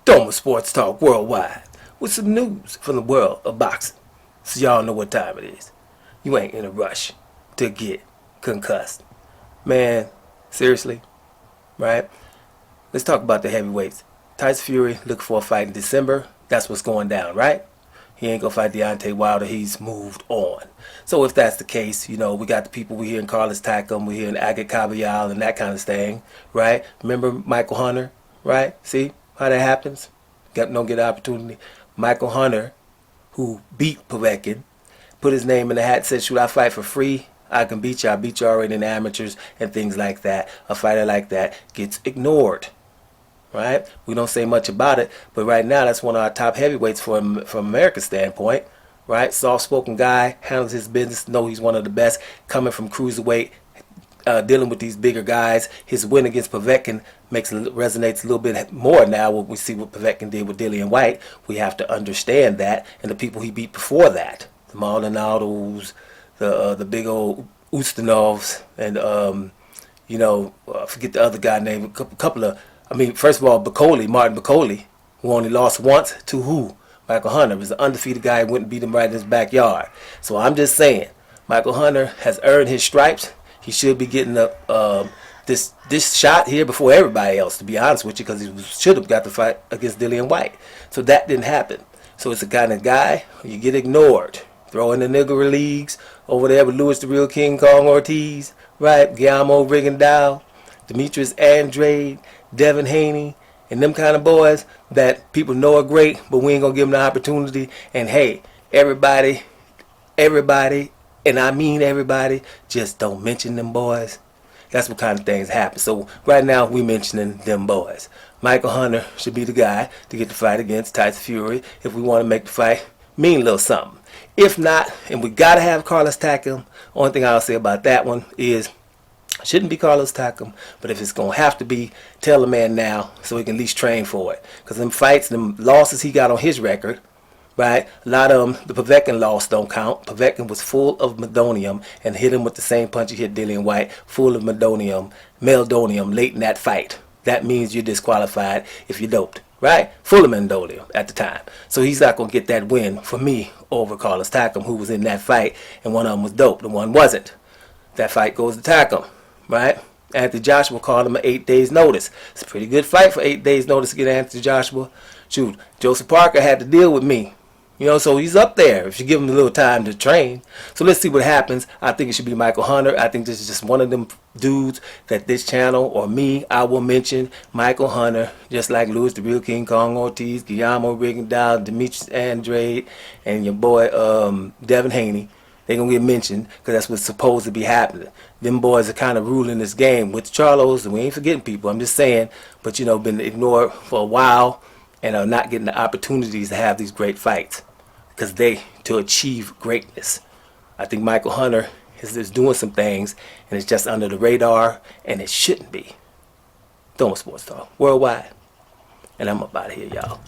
Doma Sports Talk Worldwide with some news from the world of boxing. So y'all know what time it is. You ain't in a rush to get concussed. Man, seriously, right? Let's talk about the heavyweights. Tyson Fury looking for a fight in December. That's what's going down, right? He ain't gonna fight Deontay Wilder. He's moved on. So if that's the case, you know, we got the people we hear in Carlos Takam, we hear in Agit Kabayal and that kind of thing, right? Remember Michael Hunter, right? See how that happens? Don't get an opportunity. Michael Hunter, who beat Povetkin, put his name in the hat, said, should I fight for free? I can beat you. I beat you already in the amateurs and things like that. A fighter like that gets ignored. Right? We don't say much about it, but right now that's one of our top heavyweights from America's standpoint. Right? Soft-spoken guy, handles his business, know he's one of the best, coming from cruiserweight, dealing with these bigger guys. His win against Povetkin resonates a little bit more now when we see what Povetkin did with Dillian White. We have to understand that, and the people he beat before that, the Maldonados, the big old Ustinovs, and I forget the other guy name. A couple of, first of all, Martin Bacoli, who only lost once to who? Michael Hunter was an undefeated guy who went and beat him right in his backyard. So I'm just saying, Michael Hunter has earned his stripes. He should be getting this shot here before everybody else, to be honest with you, because he should have got the fight against Dillian White. So that didn't happen. So it's the kind of guy you get ignored. Throw in the nigger leagues over there with Louis the Real King Kong Ortiz, right? Guillermo Rigondeaux, Demetrius Andrade, Devin Haney, and them kind of boys that people know are great, but we ain't gonna give them the opportunity. And hey, everybody, and I mean everybody, just don't mention them boys. That's what kind of things happen. So right now we mentioning them boys. Michael Hunter should be the guy to get the fight against Tyson Fury if we want to make the fight mean a little something. If not, and we gotta have Carlos Takam, only thing I'll say about that one is shouldn't be Carlos Takam, but if it's gonna have to be, tell the man now so he can at least train for it. Because them fights, them losses he got on his record, right? A lot of them, the Povetkin loss don't count. Povetkin was full of meldonium and hit him with the same punch he hit Dillian White, full of meldonium late in that fight. That means you're disqualified if you're doped, right? Full of meldonium at the time. So he's not gonna get that win for me over Carlos Takam, who was in that fight, and one of them was doped and one wasn't. That fight goes to Takam. Right? Anthony Joshua called him an 8 days notice. It's a pretty good fight for 8 days notice to get Anthony Joshua. Shoot, Joseph Parker had to deal with me. So he's up there if you give him a little time to train. So let's see what happens. I think it should be Michael Hunter. I think this is just one of them dudes that this channel or me, I will mention Michael Hunter, just like Louis the Real King Kong Ortiz, Guillermo Rigondeaux, Demetrius Andrade, and your boy Devin Haney. They're going to get mentioned because that's what's supposed to be happening. Them boys are kind of ruling this game with Charlos, and we ain't forgetting people. I'm just saying, but been ignored for a while and are not getting the opportunities to have these great fights because to achieve greatness. I think Michael Hunter is doing some things, and it's just under the radar, and it shouldn't be. Doma Sports Talk Worldwide, and I'm up out of here, y'all.